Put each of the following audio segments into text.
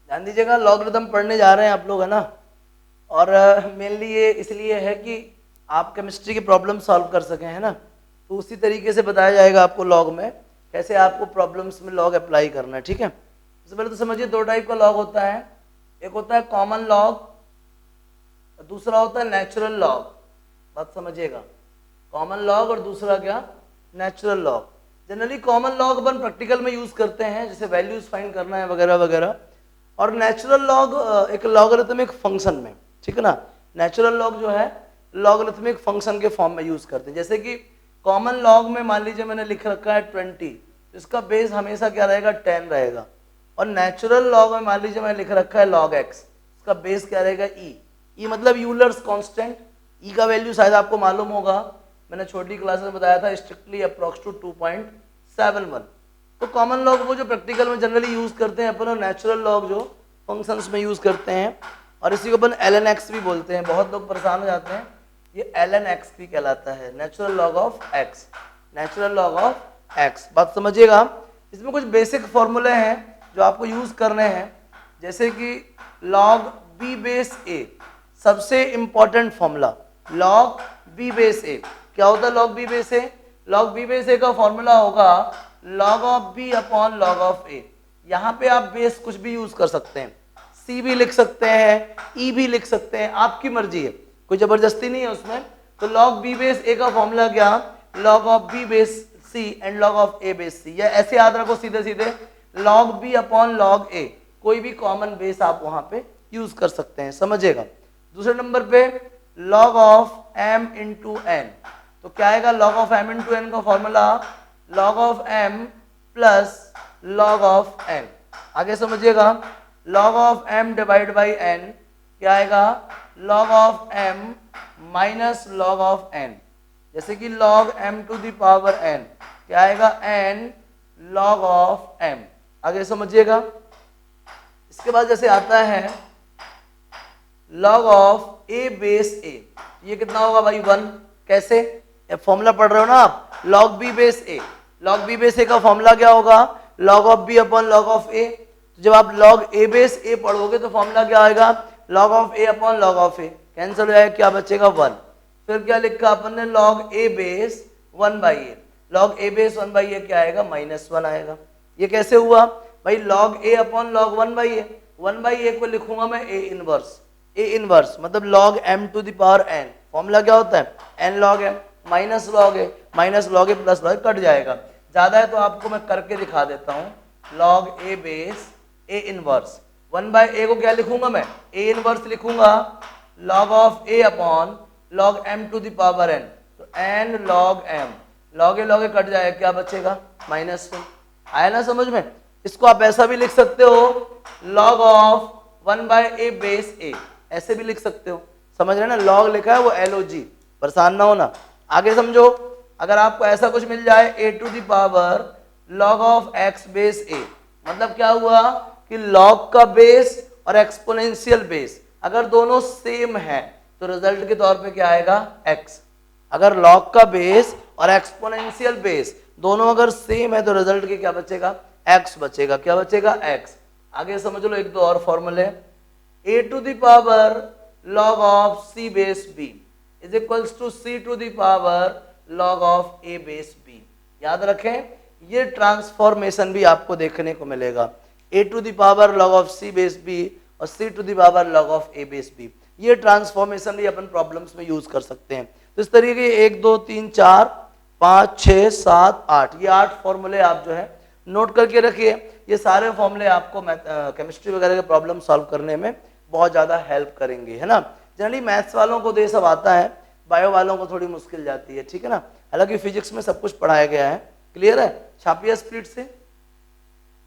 ध्यान दीजिएगा, लॉगरिथम पढ़ने जा रहे हैं आप लोग, है ना। और मेनली ये इसलिए है कि आप केमिस्ट्री की प्रॉब्लम सॉल्व कर सकें, है ना। तो उसी तरीके से बताया जाएगा आपको लॉग में कैसे आपको प्रॉब्लम्स में लॉग अप्लाई करना है, ठीक है। सबसे पहले तो समझिए, दो टाइप का लॉग होता है। एक होता है कॉमन लॉग, दूसरा होता है नेचुरल लॉग। बात समझिएगा, कॉमन लॉग और दूसरा क्या, natural log. Generally common log अपन प्रैक्टिकल में यूज करते हैं, जैसे वैल्यूज फाइंड करना है वगैरह वगैरह। और नेचुरल लॉग एक लॉगरिथमिक फंक्शन में, ठीक है ना। नेचुरल लॉग जो है लॉगरिथमिक फंक्शन के फॉर्म में यूज करते हैं। जैसे कि कॉमन लॉग में मान लीजिए मैंने लिख रखा है 20, इसका बेस हमेशा क्या रहेगा, 10 रहेगा। और नेचुरल लॉग में मान लीजिए मैंने लिख रखा है log x, इसका बेस क्या रहेगा, e मतलब यूलर्स कांस्टेंट। e का वैल्यू शायद आपको मालूम होगा, मैंने छोटी क्लास में बताया था, स्ट्रिक्टली अप्रॉक्स टू 2.71। तो कॉमन लॉग वो जो प्रैक्टिकल में जनरली यूज करते हैं अपन, और नेचुरल लॉग जो फंक्शंस में यूज करते हैं। और इसी को अपन ln x भी बोलते हैं। बहुत लोग परेशान हो जाते हैं, ये ln x भी कहलाता है, natural log of x, natural log of x। बात समझिएगा, इसमें कुछ बेसिक फॉर्मूले हैं जो आपको यूज करने हैं। जैसे कि log b बेस a, सबसे important formula log b base a। क्या होता है log b base a? log b base a का फॉर्मूला होगा log of b upon log of a। यहाँ पे आप बेस कुछ भी यूज कर सकते हैं, c भी लिख सकते हैं, e भी लिख सकते हैं, आपकी मर्जी है, कोई जबरदस्ती नहीं है उसमें। तो log b बेस a का फॉर्मूला क्या, log of b base c and log of a base c। या ऐसे याद रखो सीधे सीधे, log b upon log a, कोई भी कॉमन बेस आप वहां पे यूज कर सकते हैं, समझिएगा। दूसरे नंबर पे log of m into n, तो क्या आएगा, log of m into n का formula log of m plus log of n। आगे समझिएगा, log of m divide by n क्या आएगा, log of m minus log of n। जैसे कि log m to the power n क्या आएगा, n log of m। आगे समझिएगा, इसके बाद जैसे आता है log of a base a, ये कितना होगा भाई, 1। कैसे, फॉर्मूला पढ़ रहे हो ना आप, log b base a। log b base a का फॉर्मूला क्या होगा, log of b upon log of a। तो जब आप log a बेस a पढ़ोगे तो फॉर्मूला क्या आएगा, log of a upon log of a। Cancel हो जाएगा, क्या बचेगा, 1। फिर क्या लिखा अपन ने, log a base 1 by a। log a base 1 by a क्या आएगा, -1 आएगा। ये कैसे हुआ भाई, log a upon log 1 by a। 1 by a को लिखूंगा मैं a इनवर्स, a इनवर्स मतलब log m to the power n। Formula क्या होता है, n log m minus log a, minus log a plus log a cut जाएगा। ज्यादा है तो आपको मैं करके दिखा देता हूँ, log a base a inverse 1 by a को क्या लिखूंगा मैं, a इनवर्स लिखूंगा log of a upon log m to the power n। तो n log m, log a cut जाएगा, क्या बचेगा, -1। आया ना समझ में। इसको आप ऐसा भी लिख सकते हो, log of 1 by a base a, ऐसे भी लिख सकते हो, समझ रहे ना। log लिखा है वो log, परेशान ना होना। आगे समझो, अगर आपको ऐसा कुछ मिल जाए a to the power log of x base a, मतलब क्या हुआ कि log का बेस और एक्सपोनेंशियल बेस अगर दोनों सेम है तो रिजल्ट के तौर पे क्या आएगा, x। अगर log का बेस और एक्सपोनेंशियल बेस दोनों अगर सेम है तो रिजल्ट के क्या बचेगा, x बचेगा। क्या बचेगा, x। आगे समझ लो, एक दो और फॉर्मूले, a to the power log of c base b is equals to c to the power log of a base b। याद रखें, ये ट्रांसफॉर्मेशन भी आपको देखने को मिलेगा, a to the power log of c base b और c to the power log of a base b। ये ट्रांसफॉर्मेशन भी अपन प्रॉब्लम्स में यूज कर सकते हैं। तो इस तरीके 1 2 3 4 5 6 7 8, ये 8 फॉर्मूले आप जो है नोट करके रखिए। ये सारे फॉर्मूले आपको केमिस्ट्री वगैरह के प्रॉब्लम सॉल्व करने में बहुत ज़्यादा हेल्प करेंगे, है ना। जनरली मैथ्स वालों को तो ये सब आता है, बायो वालों को थोड़ी मुश्किल जाती है, ठीक है ना। हालांकि फिजिक्स में सब कुछ पढ़ाया गया है, क्लियर है। छापिए स्पीड से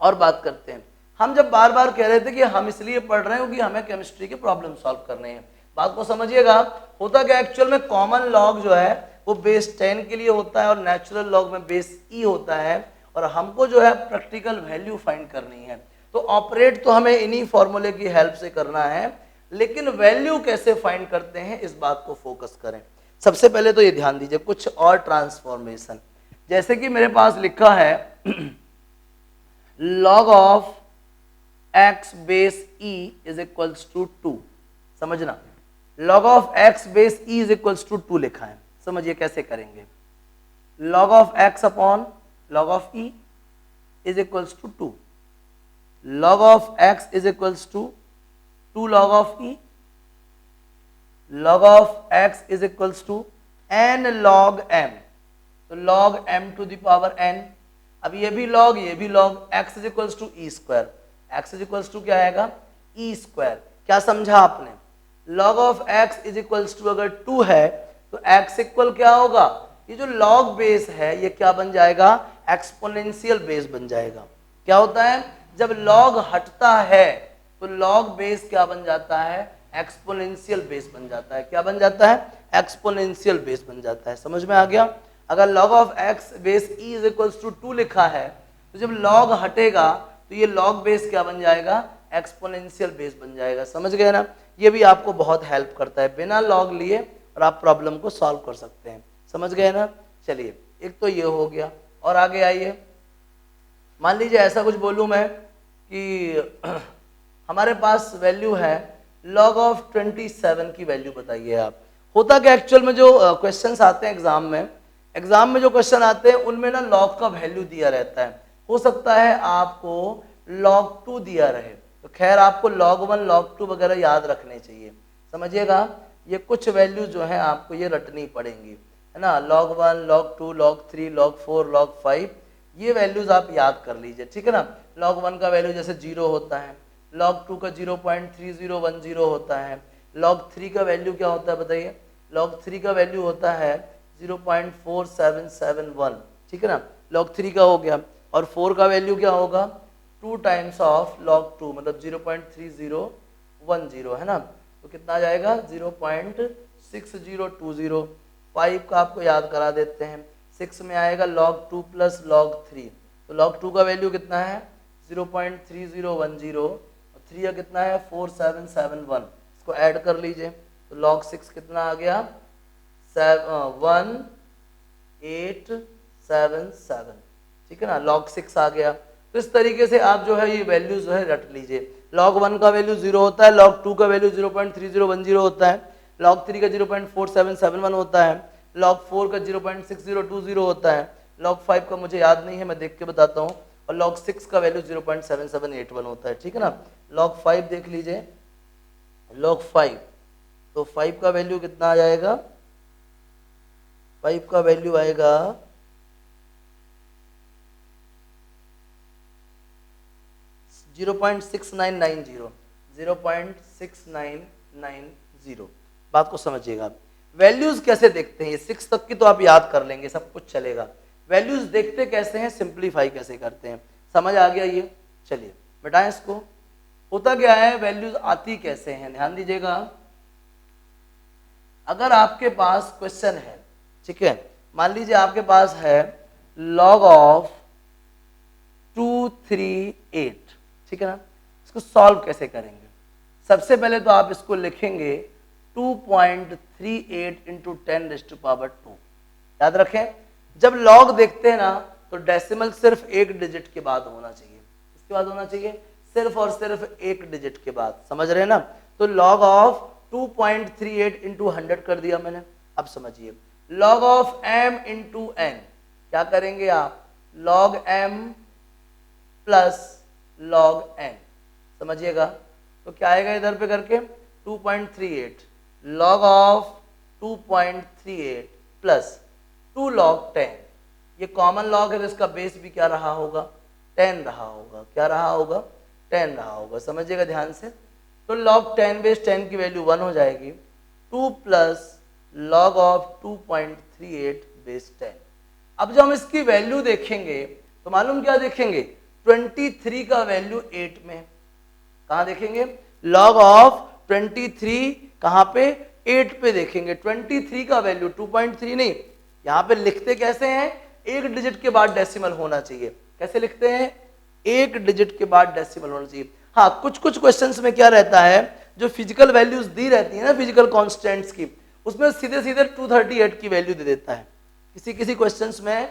और बात करते हैं। हम जब बार बार कह रहे थे कि हम इसलिए पढ़ रहे हैं क्योंकि हमें केमिस्ट्री के प्रॉब्लम सॉल्व करने हैं, बात को समझिएगा। होता क्या, एक्चुअल में कॉमन लॉग जो है वो बेस 10 के लिए होता है और नेचुरल लॉग में बेस e होता है, और हमको जो है प्रैक्टिकल वैल्यू फाइंड करनी है। तो ऑपरेट तो हमें इन्हीं फॉर्मूले की हेल्प से करना है, लेकिन वैल्यू कैसे फाइंड करते हैं इस बात को फोकस करें। सबसे पहले तो ये ध्यान दीजिए, कुछ और ट्रांसफॉर्मेशन, जैसे कि मेरे पास लिखा है log of x base e is equals to 2। समझना, log of x base e is equals to 2 लिखा है। समझिए कैसे करेंगे। log of x upon log of e is equals to 2। log of x is equals to 2 log of e। log of x is equals to n log m, तो log m to the power n। अब ये भी log x is equals to E square, x is equals to क्या आएगा E square. क्या समझा आपने? log of x is equals to अगर 2 है तो x इक्वल क्या होगा, ये जो log बेस है ये क्या बन जाएगा, एक्सपोनेंशियल बेस बन जाएगा। क्या होता है जब log हटता है तो log बेस क्या बन जाता है, एक्सपोनेंशियल बेस बन जाता है। क्या बन जाता है, एक्सपोनेंशियल बेस बन जाता है। समझ में आ गया? अगर log of x base e is equals to 2 लिखा है तो जब log हटेगा तो ये log बेस क्या बन जाएगा, एक्सपोनेंशियल बेस बन जाएगा। समझ गए ना? ये भी आपको बहुत हेल्प करता है, बिना log लिए और आप प्रॉब्लम को सॉल्व कर सकते हैं। समझ गए ना? चलिए, एक तो ये हो गया, और आगे आइए। मान लीजिए ऐसा कुछ बोलूं मैं कि हमारे पास वैल्यू है log ऑफ 27 की वैल्यू बताइए आप। होता क्या एक्चुअल में, जो क्वेश्चंस आते हैं एग्जाम में जो क्वेश्चन आते हैं उनमें ना log का वैल्यू दिया रहता है। हो सकता है आपको log 2 दिया रहे, तो खैर आपको log 1 log 2 वगैरह याद रखने चाहिए। समझिएगा, ये कुछ वैल्यू जो है आपको ये रटनी पड़ेंगी, है ना। log 1 log 2 log 3 log 4 log 5, ये वैल्यूज आप याद कर लीजिए, ठीक है ना। log 1 का वैल्यू जैसे 0 होता है, log 2 का 0.3010 होता है, log 3 का वैल्यू क्या होता है बताइए, log 3 का वैल्यू होता है 0.4771, ठीक है ना। log 3 का हो गया, और 4 का वैल्यू क्या होगा, 2 टाइम्स ऑफ log 2 मतलब 0.3010, है ना। तो कितना आ जाएगा 0.6020। 5 का आपको याद करा देते हैं, 6 में आएगा log 2 प्लस log 3, तो log 2 का वैल्यू कितना है 0.3010, और 3 का कितना है 4771। इसको ऐड कर लीजिए तो log 6 कितना आ गया 1877, ठीक है ना। log 6 आ गया। तो इस तरीके से आप जो है ये वैल्यू जो है रट लीजिए। log 1 का वैल्यू 0 होता है, log 2 का वैल्यू 0.3010 होता है, log 3 का 0.4771 होता है, log 4 का 0.6020 होता है, log 5 का मुझे याद नहीं है, मैं देख के बताता हूँ, और log 6 का वैल्यू 0.7781 होता है, ठीक है ना। log 5 देख लीजिए, log 5, तो 5 का वैल्यू कितना आ जाएगा, 5 का वैल्यू आएगा 0.6990। बात को समझिएगा। वैल्यूज कैसे देखते हैं, ये 6 तक की तो आप याद कर लेंगे, सब कुछ चलेगा। वैल्यूज देखते कैसे हैं, सिंप्लीफाई कैसे करते हैं, समझ आ गया ये। चलिए बेटा, इसको होता क्या है, वैल्यूज आती कैसे हैं, ध्यान दीजिएगा। अगर आपके पास क्वेश्चन है, ठीक है, मान लीजिए आपके पास है log ऑफ 238, ठीक है ना। इसको सॉल्व कैसे करेंगे, सबसे पहले तो आप इसको लिखेंगे 2.38 इंटू 10⁻²। याद रखें, जब log देखते हैं ना तो डेसिमल सिर्फ एक डिजिट के बाद होना चाहिए। इसके बाद होना चाहिए सिर्फ और सिर्फ एक डिजिट के बाद, समझ रहे हैं ना। तो log ऑफ 2.38 इंटू 100 कर दिया मैंने। अब समझिए log of m into n, क्या करेंगे आप, log m plus log n, समझिएगा। तो क्या आएगा इधर पे करके 2.38 log ऑफ 2.38 प्लस 2 log 10, ये कॉमन लॉग है तो इसका बेस भी क्या रहा होगा, 10 रहा होगा। क्या रहा होगा, 10 रहा होगा, समझिएगा ध्यान से। तो log 10 बेस 10 की वैल्यू 1 हो जाएगी, 2 प्लस log ऑफ 2.38 बेस 10। अब जब हम इसकी वैल्यू देखेंगे तो मालूम क्या देखेंगे, 23 का वैल्यू 8 में, कहाँ देखेंगे, log ऑफ 23 कहाँ पे, 8 पे देखेंगे। 23 का वैल्यू 2.3 नहीं, यहाँ पे लिखते कैसे हैं, एक डिजिट के बाद डेसिमल होना चाहिए। कैसे लिखते हैं, एक डिजिट के बाद डेसिमल होना चाहिए। हाँ, कुछ कुछ क्वेश्चंस में क्या रहता है, जो फिजिकल वैल्यूज दी रहती है ना, फिजिकल कॉन्स्टेंट्स की, उसमें सीधे सीधे 238 की वैल्यू दे देता है। किसी किसी क्वेश्चंस में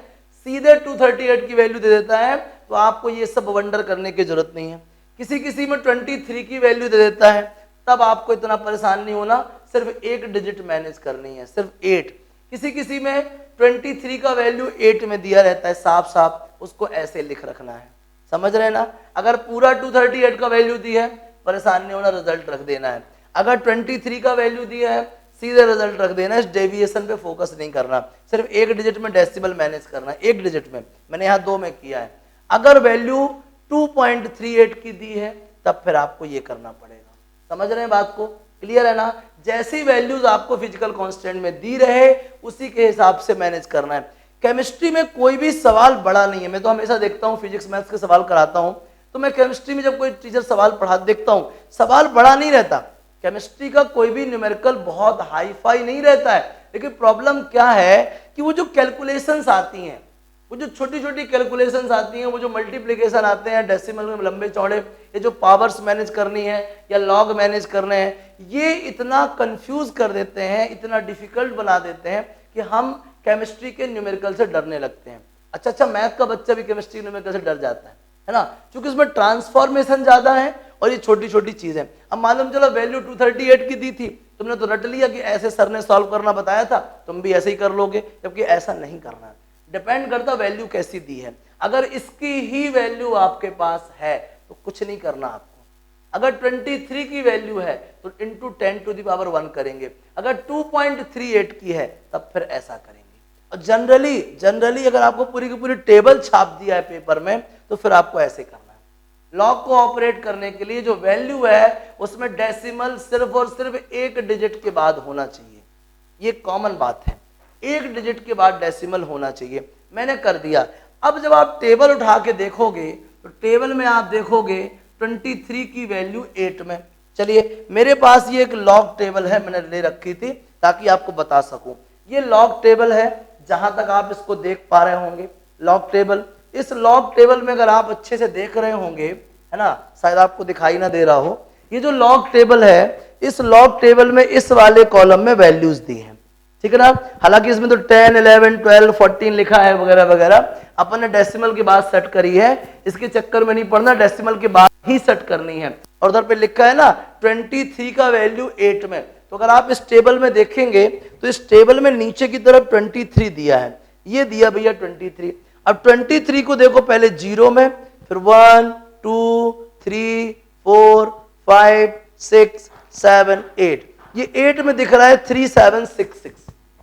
सीधे 238 की वैल्यू दे देता है, तो आपको ये सब वंडर करने की जरूरत नहीं है। किसी किसी में 23 की वैल्यू दे देता है, तब आपको इतना परेशान नहीं होना, सिर्फ एक डिजिट मैनेज करनी है, सिर्फ 8। किसी किसी में 23 का वैल्यू 8 में दिया रहता है साफ साफ, उसको ऐसे लिख रखना है, समझ रहे हैं ना। अगर पूरा 238 का वैल्यू दी है, परेशान नहीं होना, रिजल्ट रख देना है। अगर 23 का वैल्यू दिया है, सीधे रिजल्ट रख देना है, इस डेविएशन पे फोकस नहीं करना, सिर्फ एक डिजिट में डेसिमल मैनेज करना है, एक डिजिट में। मैंने यहाँ 2 में किया है। अगर वैल्यू 2.38 की दी है, तब फिर आपको ये करना पड़ेगा। समझ रहे हैं बात को, क्लियर है ना। जैसी वैल्यूज आपको फिजिकल कांस्टेंट में दी रहे, उसी के हिसाब से मैनेज करना है। केमिस्ट्री में कोई भी सवाल बड़ा नहीं है। मैं तो हमेशा देखता हूँ, फिजिक्स मैथ्स के सवाल कराता हूँ, तो मैं केमिस्ट्री में जब कोई टीचर सवाल पढ़ा देखता हूँ, सवाल बड़ा नहीं रहता। केमिस्ट्री का कोई भी न्यूमेरिकल बहुत हाई फाई नहीं रहता है, लेकिन प्रॉब्लम क्या है कि वो जो कैलकुलेशंस आती हैं, वो जो छोटी छोटी कैलकुलेशंस आती हैं, वो जो मल्टीप्लिकेशन आते हैं डेसिमल में लंबे चौड़े, ये जो पावर्स मैनेज करनी है या लॉग मैनेज करने हैं, ये इतना कंफ्यूज कर देते हैं, इतना डिफिकल्ट बना देते हैं कि हम केमिस्ट्री के न्यूमेरिकल से डरने लगते हैं। अच्छा, मैथ का बच्चा भी केमिस्ट्री न्यूमेरिकल से डर जाता है ना, क्योंकि उसमें ट्रांसफॉर्मेशन ज्यादा है और ये छोटी छोटी चीजें। अब मालूम चलो वैल्यू 238 की दी थी, तुमने तो रट लिया कि ऐसे सर ने सॉल्व करना बताया था, तुम भी ऐसे ही कर लोगे, जबकि ऐसा नहीं करना है। डिपेंड करता वैल्यू कैसी दी है। अगर इसकी ही वैल्यू आपके पास है तो कुछ नहीं करना आपको। अगर 23 की वैल्यू है तो इंटू 10 टू द पावर 1 करेंगे। अगर 2.38 की है तब फिर ऐसा करेंगे। और जनरली अगर आपको पूरी की पूरी टेबल छाप दिया है पेपर में, तो फिर आपको ऐसे करना है। लॉग को ऑपरेट करने के लिए जो वैल्यू है उसमें डेसिमल सिर्फ और सिर्फ एक डिजिट के बाद होना चाहिए। ये कॉमन बात है, एक डिजिट के बाद डेसिमल होना चाहिए। मैंने कर दिया। अब जब आप टेबल उठा के देखोगे तो टेबल में आप देखोगे 23 की वैल्यू 8 में। चलिए, मेरे पास ये एक लॉग टेबल है, मैंने ले रखी थी ताकि आपको बता सकूं। ये लॉग टेबल है, जहां तक आप इसको देख पा रहे होंगे लॉग टेबल। इस लॉग टेबल में अगर आप अच्छे से देख रहे होंगे, है ना, शायद आपको दिखाई ना दे रहा हो, ये जो लॉग टेबल है, इस लॉग टेबल में इस वाले कॉलम में वैल्यूज दी हैं, ठीक है ना। हालांकि इसमें तो 10, 11, 12, 14 लिखा है वगैरह वगैरह, अपन ने डेसिमल की बात सेट करी है, इसके चक्कर में नहीं पड़ना, डेसिमल की बात ही सेट करनी है। और उधर पे लिखा है ना 23 का वैल्यू 8 में, तो अगर आप इस टेबल में देखेंगे तो इस टेबल में नीचे की तरफ 23 दिया है, ये दिया भैया 23। अब 23 को देखो पहले 0 में, फिर 1, 2, 3, 4, 5, 6, 7, 8। ये 8 में दिख रहा है 3766।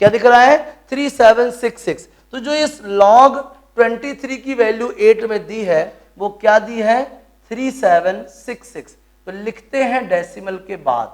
क्या दिख रहा है? 3766। तो जो इस log 23 की वैल्यू 8 में दी है, वो क्या दी है? 3766। तो लिखते हैं डेसिमल के बाद।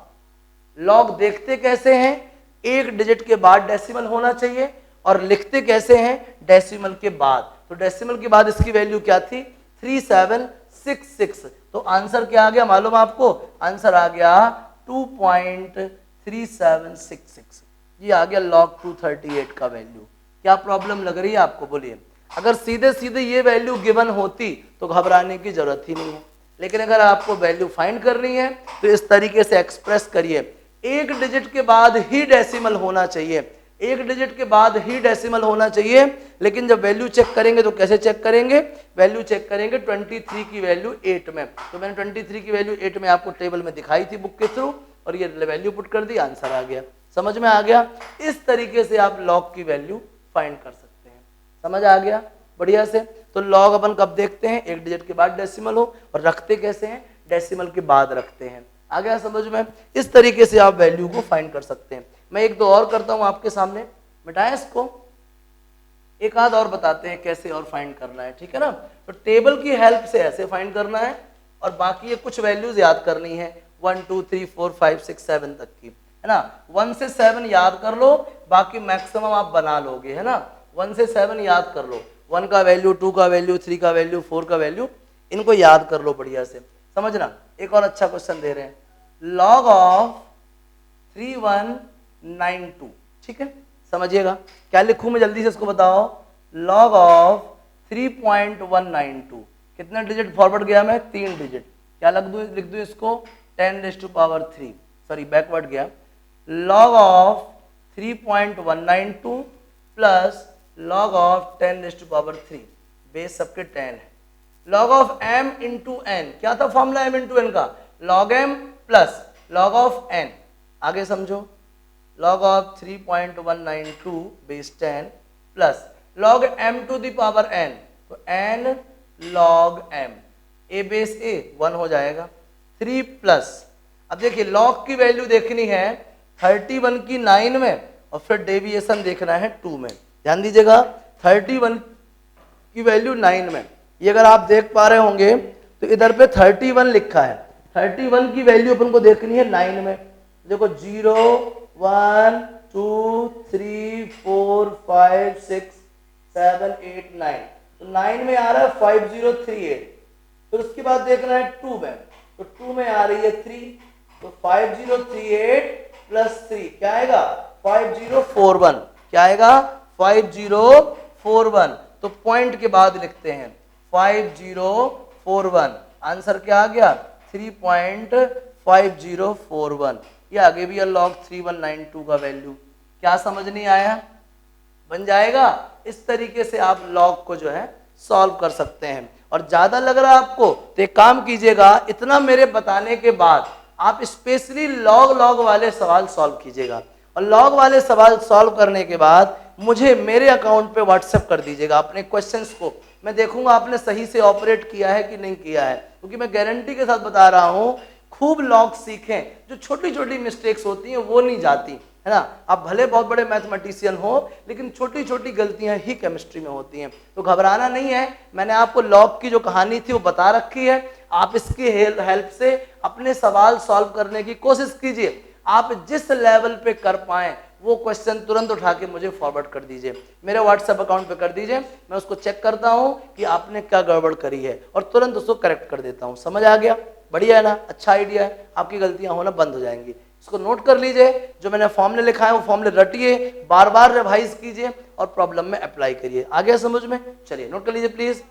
लॉग देखते कैसे हैं? एक डिजिट के बाद डेसिमल होना चाहिए, और लिखते कैसे हैं? डेसिमल के बाद। तो डेसिमल के बाद इसकी वैल्यू क्या थी? 3766। तो आंसर क्या आ गया मालूम आपको? आंसर आ गया 2.3766। ये आ गया log 238 का वैल्यू। क्या प्रॉब्लम लग रही है आपको? बोलिए। अगर सीधे सीधे ये वैल्यू गिवन होती तो घबराने की जरूरत ही नहीं है, लेकिन अगर आपको वैल्यू फाइंड करनी है तो इस तरीके से एक्सप्रेस करिए। एक डिजिट के बाद ही डेसिमल होना चाहिए, एक डिजिट के बाद ही डेसिमल होना चाहिए। लेकिन जब वैल्यू चेक करेंगे तो कैसे चेक करेंगे? वैल्यू चेक करेंगे 23 की वैल्यू 8 में। तो मैंने 23 की वैल्यू 8 में आपको टेबल में दिखाई थी बुक के थ्रू, और ये वैल्यू पुट कर दी, आंसर आ गया। समझ में आ गया? इस तरीके से आप लॉग की वैल्यू फाइंड कर सकते हैं। समझ आ गया बढ़िया से? तो लॉग अपन कब देखते हैं? एक डिजिट के बाद डेसिमल हो, और रखते कैसे हैं? डेसिमल के बाद रखते हैं। आ गया समझ में? इस तरीके से आप वैल्यू को फाइंड कर सकते हैं। मैं एक दो और करता हूं आपके सामने, मिटाएं इसको, एक आध और बताते हैं कैसे और फाइंड करना है, ठीक है ना। तो टेबल की हेल्प से ऐसे फाइंड करना है, और बाकी ये कुछ वैल्यूज याद करनी है 1, 2, 3, 4, 5, 6, 7 तक की, है ना। 1 से 7 याद कर लो, बाकी मैक्सिमम आप बना लोगे, है ना। 1 से 7 याद कर लो, 1 का वैल्यू, 2 का वैल्यू, 3 का वैल्यू, 4 का वैल्यू, इनको याद कर लो बढ़िया से। समझना। एक और अच्छा क्वेश्चन दे रहे हैं, log ऑफ 3192, ठीक है। समझिएगा क्या लिखूं मैं, जल्दी से इसको बताओ। log ऑफ 3.192, कितना डिजिट फॉरवर्ड गया मैं? 3 डिजिट। क्या लिख दूं इसको? 10⁻³ सॉरी बैकवर्ड गया। log of 3.192 plus log of 10⁻³ base सबके 10 है, log of m into N, क्या था फॉर्मूला m इंटू एन का, log m plus log of n, आगे समझो, log of 3.192 base 10 plus log m to the power n, तो n log m, a base a 1 हो जाएगा, 3 प्लस, अब देखिए log की वैल्यू देखनी है 31 की 9 में और फिर डेविएशन देखना है 2 में। ध्यान दीजिएगा 31 की वैल्यू 9 में, ये अगर आप देख पा रहे होंगे तो इधर पे 31 लिखा है, 31 की वैल्यू अपन को देखनी है 9 में, देखो 0 1 2 3 4 5 6 7 8 9, तो 9 में आ रहा है 5038, फिर उसके बाद देखना है 2 में, तो 2 में आ रही है 3, तो 5038 प्लस 3 क्या आएगा 5041, क्या आएगा 5041, तो पॉइंट के बाद लिखते हैं 5041, आंसर क्या आ गया 3.5041, ये आगे भी लॉग 3192 का वैल्यू, क्या समझ नहीं आया, बन जाएगा। इस तरीके से आप लॉग को जो है सॉल्व कर सकते हैं। और ज्यादा लग रहा है आपको तो एक काम कीजिएगा, इतना मेरे बताने के बाद आप स्पेशली लॉग वाले सवाल सॉल्व कीजिएगा, और लॉग वाले सवाल सॉल्व करने के बाद मुझे मेरे अकाउंट पे व्हाट्सएप कर दीजिएगा अपने क्वेश्चंस को, मैं देखूंगा आपने सही से ऑपरेट किया है कि नहीं किया है, क्योंकि मैं गारंटी के साथ बता रहा हूं खूब लॉग सीखें, जो छोटी छोटी मिस्टेक्स होती हैं वो नहीं जाती है ना। आप भले बहुत बड़े मैथमेटिशियन हो लेकिन छोटी छोटी गलतियां ही केमिस्ट्री में होती हैं, तो घबराना नहीं है। मैंने आपको लॉग की जो कहानी थी वो बता रखी है, आप इसकी हेल्प से अपने सवाल सॉल्व करने की कोशिश कीजिए। आप जिस लेवल पे कर पाएं वो क्वेश्चन तुरंत उठा के मुझे फॉरवर्ड कर दीजिए, मेरे व्हाट्सएप अकाउंट पे कर दीजिए, मैं उसको चेक करता हूं कि आपने क्या गड़बड़ करी है और तुरंत उसको करेक्ट कर देता हूं। समझ आ गया, बढ़िया है ना, अच्छा आइडिया है, आपकी गलतियां होना बंद हो जाएंगी। इसको नोट कर लीजिए, जो मैंने फॉर्मूले लिखा है वो फॉर्मूले रटिए, बार बार रिवाइज कीजिए और प्रॉब्लम में अप्लाई करिए। आ गया समझ में, चलिए नोट कर लीजिए प्लीज।